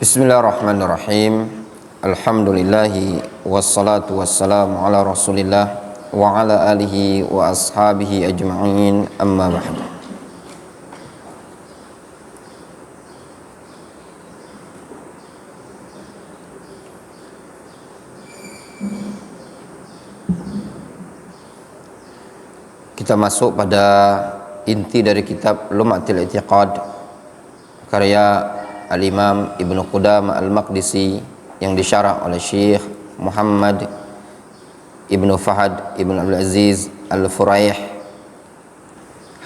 Bismillahirrahmanirrahim. Alhamdulillahi wassalatu wassalamu ala Rasulillah wa ala alihi wa ashabihi ajma'in, amma ba'd. Kita masuk pada inti dari kitab Lum'atul I'tiqad karya Al-Imam Ibnu Qudamah Al-Maqdisi yang disyarah oleh Syekh Muhammad Ibnu Fahad Ibnu Abdul Aziz Al-Furaih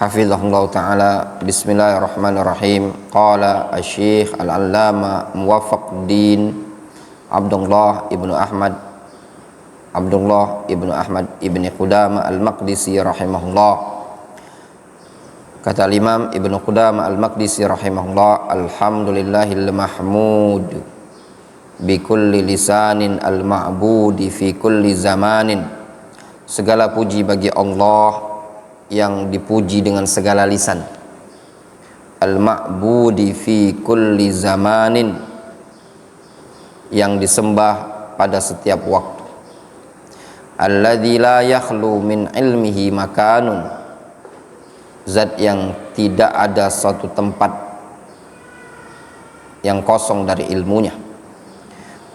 hafizahullah ta'ala. Bismillahirrahmanirrahim. Qala Asy-Syaikh Al-Allama Muwaffaquddin Abdullah Ibnu Ahmad Ibnu Qudamah Al-Maqdisi rahimahullah. Kata Imam Ibnu Qudamah Al-Maqdisi rahimahullah, alhamdulillahil mahmud bi kulli lisanin al-ma'budi fi kulli zamanin. Segala puji bagi Allah yang dipuji dengan segala lisan. Al-ma'budi fi kulli zamanin, yang disembah pada setiap waktu. Alladzi la yakhlu min ilmihi makanun, zat yang tidak ada suatu tempat yang kosong dari ilmunya.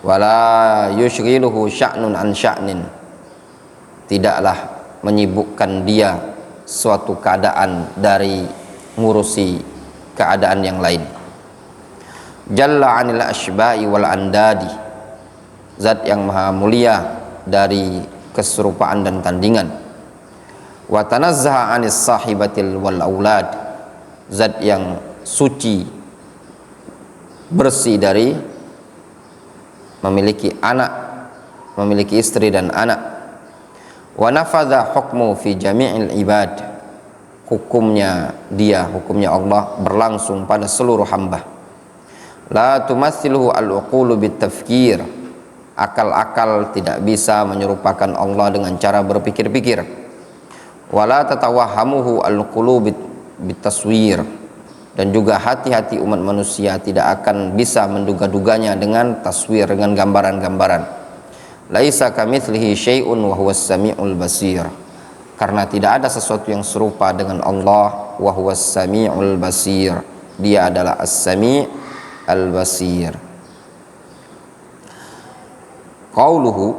Wala yushghiluhu sya'nun an sya'nin, tidaklah menyibukkan dia suatu keadaan dari ngurusi keadaan yang lain. Jalla 'anil asyba'i wal andadi, zat yang maha mulia dari keserupaan dan tandingan. Wa tanazzaha 'anis sahibatil wal aulad, zat yang suci bersih dari memiliki anak, memiliki istri dan anak. Wa nafadha hukmu fi jami'il ibad, hukumnya Allah berlangsung pada seluruh hamba. La tumatsiluhu al-uqulu bitafkir, akal-akal tidak bisa menyerupakan Allah dengan cara berpikir-pikir. Wala tatawahhamuhu al-qulub bitaswir, dan juga hati-hati umat manusia tidak akan bisa menduga-duganya dengan taswir, dengan gambaran-gambaran. Laisa kamitslihi syai'un wa huwas samiul basir, karena tidak ada sesuatu yang serupa dengan Allah. Wa huwas samiul basir, dia adalah as-sami' al-basir. Qauluhu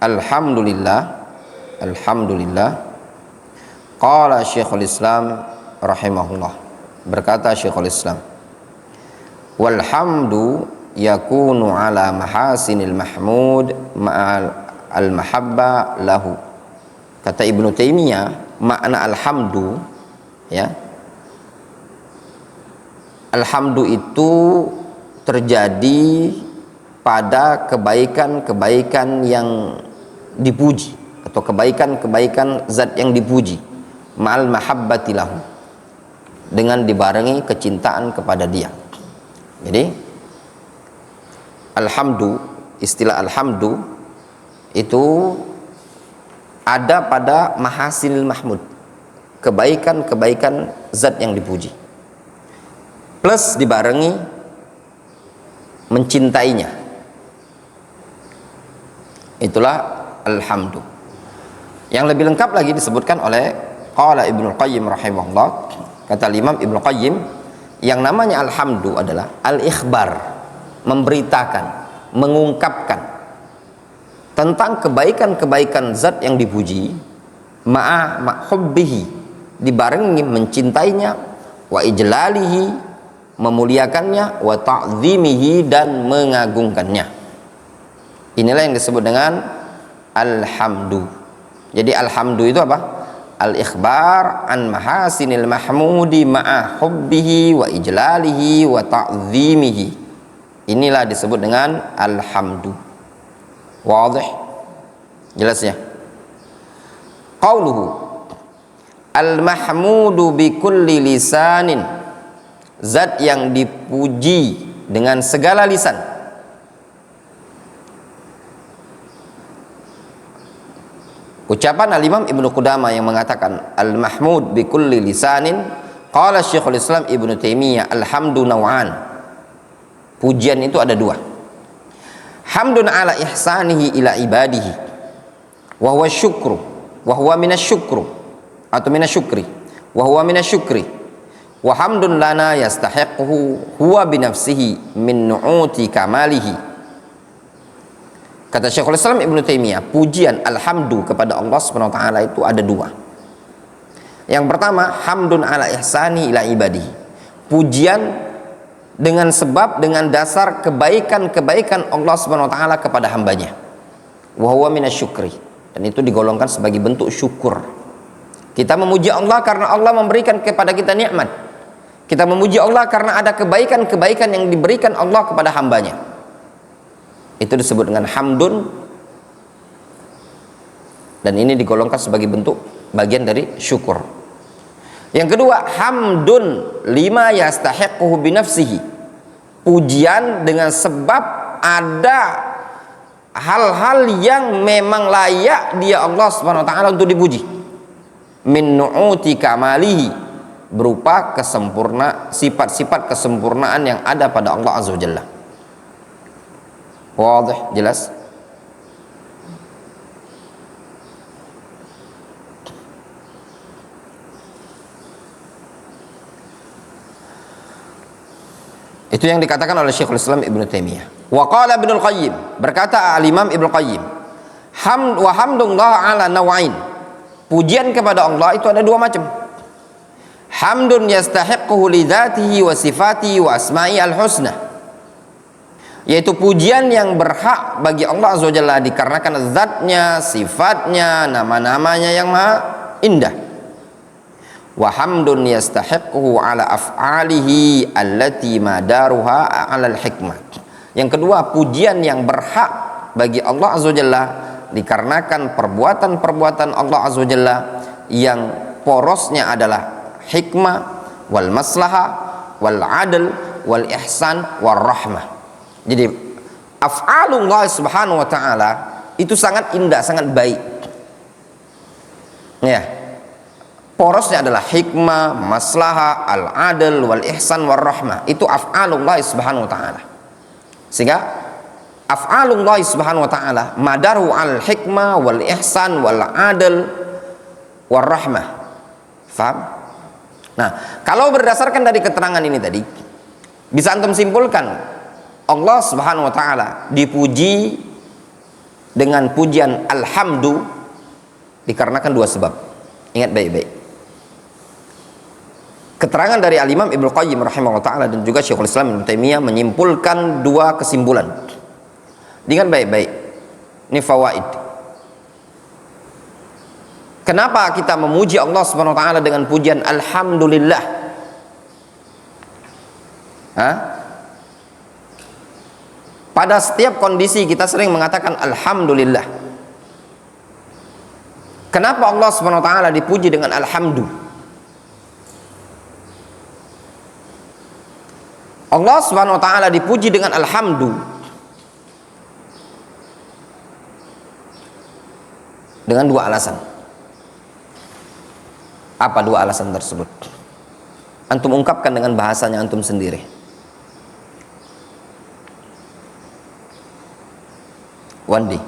alhamdulillah. Qala Syekhul Islam rahimahullah, berkata Syekhul Islam, walhamdu yakunu ala mahasinil mahmud ma'al al-mahabba lahu. Kata Ibnu Taimiyah, makna alhamdu, ya, alhamdu itu terjadi pada kebaikan-kebaikan yang dipuji, atau kebaikan-kebaikan zat yang dipuji, ma'al mahabbati lahu, dengan dibarengi kecintaan kepada dia. Jadi alhamdu, istilah alhamdu itu ada pada mahasinil mahmud, kebaikan-kebaikan zat yang dipuji, plus dibarengi mencintainya. Itulah alhamdu. Yang lebih lengkap lagi disebutkan oleh qala Ibnu Qayyim rahimahullah. Kata Imam Ibnu Qayyim, yang namanya alhamdu adalah al-ikhbar, memberitakan, mengungkapkan tentang kebaikan-kebaikan zat yang dipuji, ma'a hubbihi, dibarengi mencintainya, wa ijlalihi, memuliakannya, wa ta'zimihi, dan mengagungkannya. Inilah yang disebut dengan alhamdu. Jadi alhamdu itu apa? Al-ikhbar an mahasinil mahmudi ma'a hubbihi wa ijlalihi wa ta'zimihi. Inilah disebut dengan alhamdu. Wadih? Jelas ya? Qauluhu al-mahmudu bi kulli lisanin, zat yang dipuji dengan segala lisan. Ucapan Al-Imam Ibnu Qudamah yang mengatakan al-mahmud bi kulli lisanin, qala Syekhul Islam Ibnu Taimiyah, alhamdu naw'an. Pujian itu ada dua. Hamdun ala ihsanihi ila ibadihi wa huwa syukru wa huwa minasyukru atau minasyukri wa huwa minasyukri wa hamdun lana yastahiquhu huwa binafsihi min nu'uti kamalihi. Kata Syekhul Islam Ibnu Taimiyah, pujian alhamdu kepada Allah Subhanahu wa taala itu ada dua. Yang pertama, hamdun ala ihsani ila ibadihi, pujian dengan sebab, dengan dasar kebaikan-kebaikan Allah Subhanahu wa taala kepada hambanya. Wa huwa minasyukri, dan itu digolongkan sebagai bentuk syukur. Kita memuji Allah karena Allah memberikan kepada kita nikmat. Kita memuji Allah karena ada kebaikan-kebaikan yang diberikan Allah kepada hambanya. Itu disebut dengan hamdun, dan ini digolongkan sebagai bentuk bagian dari syukur. Yang kedua, hamdun lima yastahiquhu binafsihi, pujian dengan sebab ada hal-hal yang memang layak dia Allah Subhanahu wa taala untuk dipuji. Min nu'uti kamalihi, berupa sifat-sifat kesempurnaan yang ada pada Allah Azza wa Jalla. Wadih, jelas? Itu yang dikatakan oleh Syekhul Islam Ibnu Taimiyah. Wa qala Ibnul Qayyim, berkata Al-Imam Ibnu Qayyim, wa hamdulillah ala naw'ain, pujian kepada Allah itu ada dua macam. Hamdun yastahiquhu li dzatihi wa sifatihi wa asma'i al-husna, yaitu pujian yang berhak bagi Allah Azza wa Jalla dikarenakan zatnya, sifatnya, nama-namanya yang maha indah. Wa hamdun yastahiquhu ala af'alihi allati madaruha ala al-hikmah. Yang kedua, pujian yang berhak bagi Allah Azza wa Jalla dikarenakan perbuatan-perbuatan Allah Azza wa Jalla yang porosnya adalah hikmah wal maslahah wal adl wal ihsan wal rahmah. Jadi af'alullah subhanahu wa ta'ala itu sangat indah, sangat baik ya. Porosnya adalah hikmah, maslahah, al-adl, wal ihsan, wal rahmah. Itu af'alullah subhanahu wa ta'ala. Sehingga af'alullah subhanahu wa ta'ala madaru al-hikmah, wal ihsan, wal adl, wal rahmah. Faham? Nah, kalau berdasarkan dari keterangan ini tadi, bisa antum simpulkan Allah subhanahu wa ta'ala dipuji dengan pujian alhamdu dikarenakan dua sebab. Ingat baik-baik. Keterangan dari Al-Imam Ibnu Qayyim rahimahullah ta'ala dan juga Syekhul Islam Ibnu Taimiyah menyimpulkan dua kesimpulan. Dengar baik-baik, ini fawaid. Kenapa kita memuji Allah Subhanahu wa taala dengan pujian alhamdulillah? Pada setiap kondisi kita sering mengatakan alhamdulillah. Kenapa Allah Subhanahu wa taala dipuji dengan alhamdu? Allah Subhanahu wa taala dipuji dengan alhamdu dengan dua alasan. Apa dua alasan tersebut? Antum ungkapkan dengan bahasanya antum sendiri. Wandi.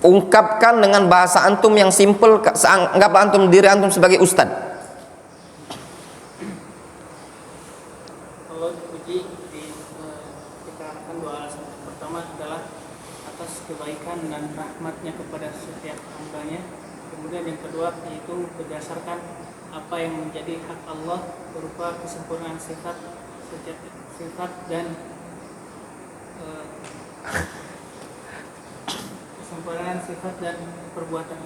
Ungkapkan dengan bahasa antum yang simpel. Anggaplah antum diri antum sebagai ustad. Kalau dipuji dikarenakan dua alasan. Pertama adalah atas kebaikan dan rahmatnya kepada setiap hambanya. Kemudian yang kedua yaitu berdasarkan apa yang menjadi hak Allah berupa kesempurnaan sifat dan kesempurnaan sifat dan perbuatan.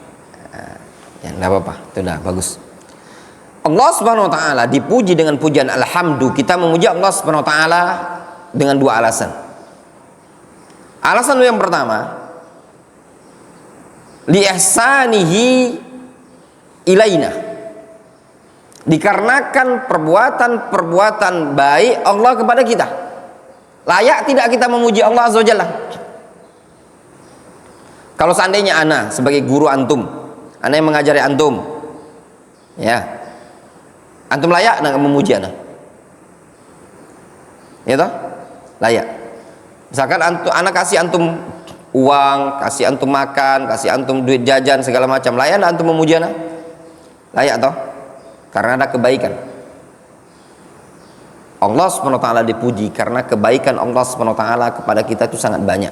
Ya nggak apa-apa, itu udah bagus. Allah Subhanahu wa taala dipuji dengan pujian alhamdu. Kita memuji Allah Subhanahu wa taala dengan dua alasan. Alasan yang pertama, li ihsanihi ilaina. Dikarenakan perbuatan-perbuatan baik Allah kepada kita. Layak tidak kita memuji Allah Azza wa Jalla? Kalau seandainya ana sebagai guru antum, Ana yang mengajari antum. Ya. Antum layak nak memuji ana? Ya toh? Layak. Misalkan antum, ana kasih antum uang, kasih antum makan, kasih antum duit jajan segala macam, layak nak antum memuji ana? Layak toh? Karena ada kebaikan. Allah SWT dipuji karena kebaikan Allah SWT kepada kita itu sangat banyak.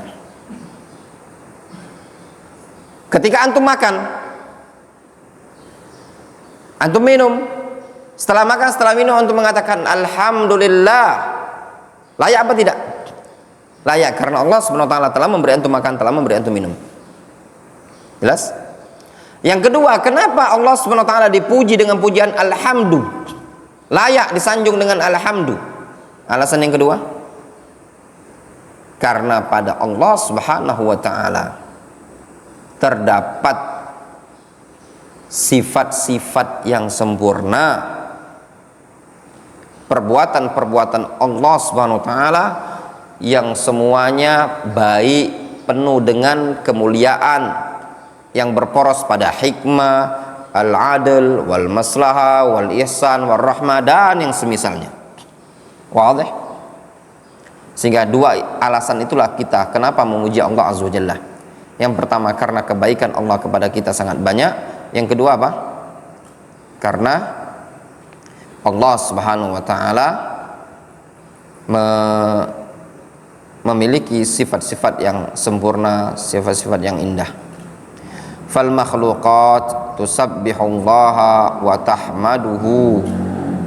Ketika antum makan, antum minum, setelah makan, setelah minum antum mengatakan alhamdulillah, layak apa tidak? Layak, karena Allah SWT telah memberi antum makan, telah memberi antum minum. Jelas? Yang kedua, kenapa Allah SWT dipuji dengan pujian alhamdulillah, layak disanjung dengan alhamdu? Alasan yang kedua, karena pada Allah Subhanahu wa taala terdapat sifat-sifat yang sempurna, perbuatan-perbuatan Allah Subhanahu wa taala yang semuanya baik, penuh dengan kemuliaan, yang berporos pada hikmah, al-adl, wal maslahah, wal ihsan, wal rahmah, dan yang semisalnya. Wadih? Sehingga dua alasan itulah kita kenapa memuji Allah Azza wa Jalla. Yang pertama karena kebaikan Allah kepada kita sangat banyak. Yang kedua apa? Karena Allah Subhanahu wa taala memiliki sifat-sifat yang sempurna, sifat-sifat yang indah. Fal makhluqat tusabbihullaha wa tahmaduhu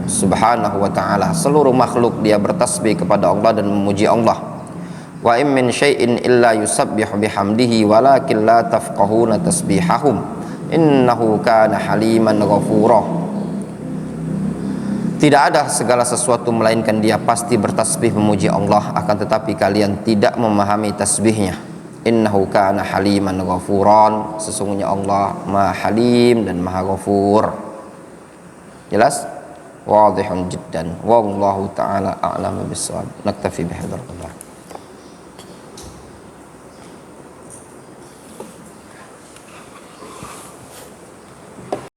subhanahu wa ta'ala. Seluruh makhluk dia bertasbih kepada Allah dan memuji Allah. Wa in min syai'in illa yusabbihu bihamdihi walakin la tafqahuna tasbihahum innahu kana haliman ghafura. Tidak ada segala sesuatu melainkan dia pasti bertasbih memuji Allah, akan tetapi kalian tidak memahami tasbihnya. Innahu kana haliman ghafuran, sesungguhnya Allah maha halim dan maha ghafur. Jelas? Wadihun jiddan. Wallahu ta'ala a'lamu bissawab. Naktafi bihadzal qadar.